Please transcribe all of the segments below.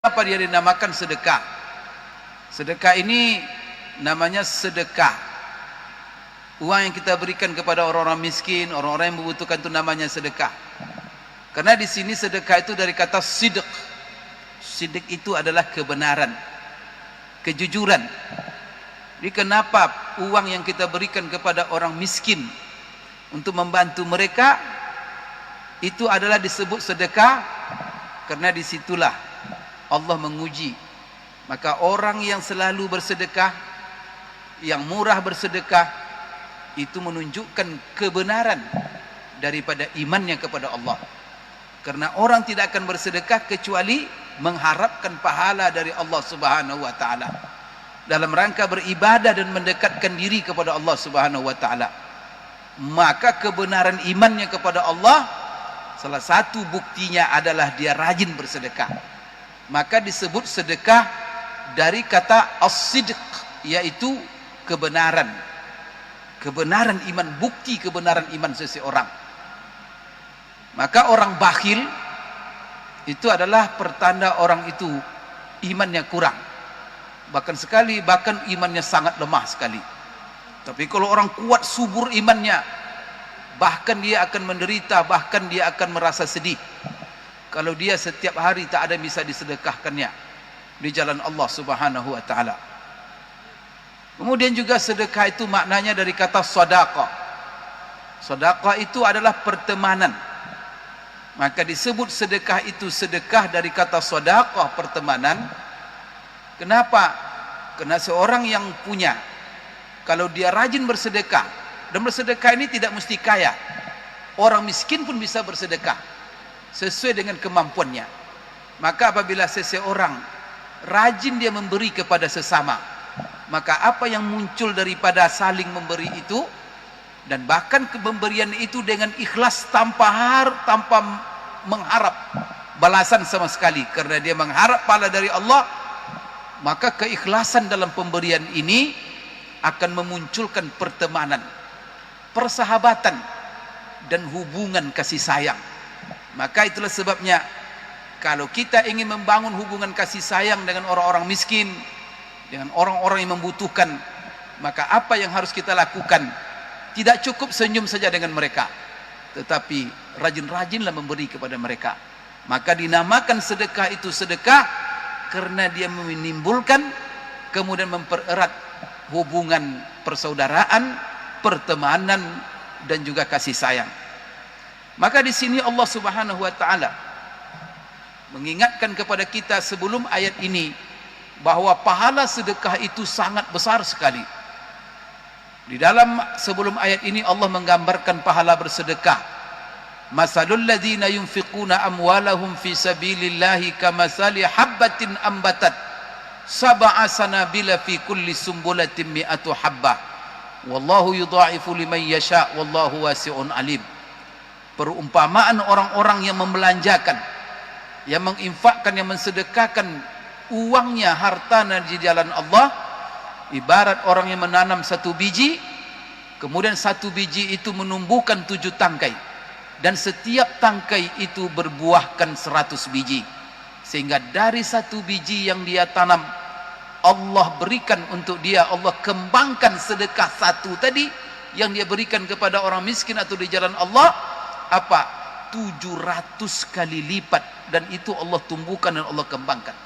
Apa dia dinamakan sedekah? Sedekah ini namanya sedekah. Uang yang kita berikan kepada orang-orang miskin, orang-orang yang membutuhkan, itu namanya sedekah. Karena di sini sedekah itu dari kata sidq. Sidq itu adalah kebenaran, kejujuran. Jadi kenapa uang yang kita berikan kepada orang miskin untuk membantu mereka itu adalah disebut sedekah? Karena disitulah Allah menguji. Maka orang yang selalu bersedekah, yang murah bersedekah, itu menunjukkan kebenaran daripada imannya kepada Allah. Karena orang tidak akan bersedekah kecuali mengharapkan pahala dari Allah Subhanahu wa taala dalam rangka beribadah dan mendekatkan diri kepada Allah Subhanahu wa taala. Maka kebenaran imannya kepada Allah, salah satu buktinya adalah dia rajin bersedekah. Maka disebut sedekah dari kata as-sidq, yaitu kebenaran. Kebenaran iman, bukti kebenaran iman seseorang. Maka orang bakhil itu adalah pertanda orang itu imannya kurang. Bahkan imannya sangat lemah sekali. Tapi kalau orang kuat subur imannya, bahkan dia akan menderita, bahkan dia akan merasa sedih kalau dia setiap hari tak ada bisa disedekahkannya di jalan Allah Subhanahu wa taala. Kemudian juga sedekah itu maknanya dari kata sedekah. Sedekah itu adalah pertemanan. Maka disebut sedekah itu sedekah dari kata sedekah, pertemanan. Kenapa? Karena seorang yang punya, kalau dia rajin bersedekah, dan bersedekah ini tidak mesti kaya. Orang miskin pun bisa bersedekah sesuai dengan kemampuannya. Maka apabila seseorang rajin dia memberi kepada sesama, maka apa yang muncul daripada saling memberi itu, dan bahkan pemberian itu dengan ikhlas tanpa mengharap balasan sama sekali, karena dia mengharap pahala dari Allah, maka keikhlasan dalam pemberian ini akan memunculkan pertemanan, persahabatan, dan hubungan kasih sayang. Maka itulah sebabnya kalau kita ingin membangun hubungan kasih sayang dengan orang-orang miskin, dengan orang-orang yang membutuhkan, maka apa yang harus kita lakukan? Tidak cukup senyum saja dengan mereka, tetapi rajin-rajinlah memberi kepada mereka. Maka dinamakan sedekah itu sedekah karena dia menimbulkan, kemudian mempererat hubungan persaudaraan, pertemanan, dan juga kasih sayang. Maka di sini Allah Subhanahu wa taala mengingatkan kepada kita sebelum ayat ini bahwa pahala sedekah itu sangat besar sekali. Di dalam sebelum ayat ini Allah menggambarkan pahala bersedekah. Masalul ladzina yunfiquna amwalahum fi sabilillahi kamathali habbatin ambatat sab'a sanabila fi kulli sumbulatin mi'atu habbah wallahu yudha'ifu liman yasha wallahu wasi'un alim. Perumpamaan orang-orang yang membelanjakan, yang menginfakkan, yang mensedekahkan uangnya, hartanya di jalan Allah, ibarat orang yang menanam satu biji, kemudian satu biji itu menumbuhkan 7 tangkai, dan setiap tangkai itu berbuahkan 100 biji, sehingga dari satu biji yang dia tanam, Allah berikan untuk dia, Allah kembangkan sedekah satu tadi yang dia berikan kepada orang miskin atau di jalan Allah, apa? 700 kali lipat, dan itu Allah tumbuhkan dan Allah kembangkan.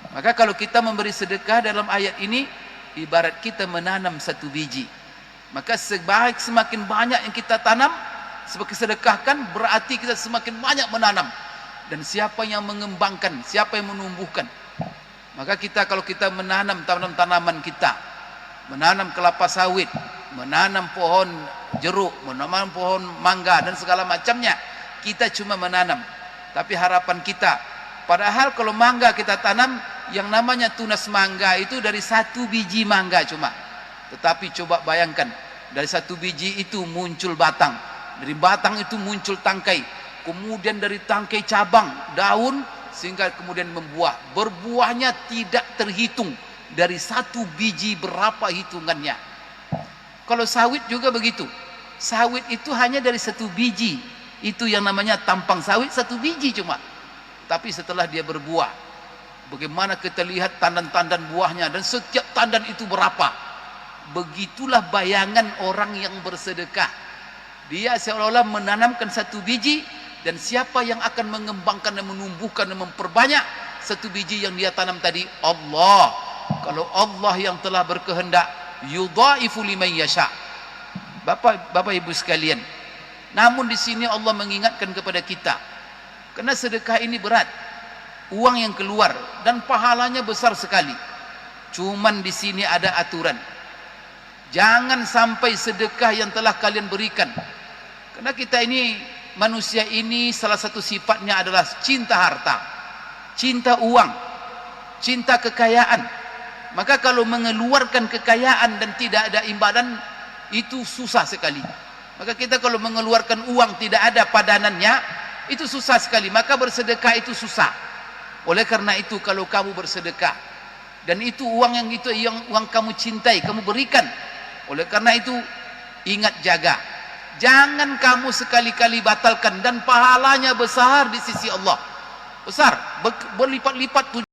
Maka kalau kita memberi sedekah dalam ayat ini, ibarat kita menanam satu biji. Maka semakin banyak yang kita tanam, sebagai sedekahkan, berarti kita semakin banyak menanam. Dan siapa yang mengembangkan, siapa yang menumbuhkan? Maka kalau kita menanam tanaman kita, menanam kelapa sawit, menanam pohon jeruk, menanam pohon mangga dan segala macamnya, kita cuma menanam. Tapi harapan kita, padahal kalau mangga kita tanam, yang namanya tunas mangga itu dari satu biji mangga cuma. Tetapi coba bayangkan, dari satu biji itu muncul batang, dari batang itu muncul tangkai, kemudian dari tangkai cabang, daun, sehingga kemudian membuah. Berbuahnya tidak terhitung, dari satu biji berapa hitungannya. Kalau sawit juga begitu. Sawit itu hanya dari satu biji, itu yang namanya tampang sawit, satu biji cuma. Tapi setelah dia berbuah, Bagaimana kita lihat tandan-tandan buahnya, dan setiap tandan itu berapa. Begitulah bayangan orang yang bersedekah. Dia seolah-olah menanamkan satu biji, dan siapa yang akan mengembangkan dan menumbuhkan dan memperbanyak satu biji yang dia tanam tadi? Allah. Kalau Allah yang telah berkehendak, yudhaifu liman yasha. Bapak Ibu sekalian, namun di sini Allah mengingatkan kepada kita, karena sedekah ini berat, uang yang keluar dan pahalanya besar sekali. Cuman di sini ada aturan. Jangan sampai sedekah yang telah kalian berikan, karena kita ini, manusia ini salah satu sifatnya adalah cinta harta, cinta uang, cinta kekayaan. Maka kalau mengeluarkan kekayaan dan tidak ada imbalan, itu susah sekali. Maka kita kalau mengeluarkan uang tidak ada padanannya, itu susah sekali. Maka bersedekah itu susah. Oleh karena itu, kalau kamu bersedekah dan itu uang yang uang kamu cintai, kamu berikan. Oleh karena itu, ingat jaga. Jangan kamu sekali-kali batalkan, dan pahalanya besar di sisi Allah. Besar, berlipat-lipat.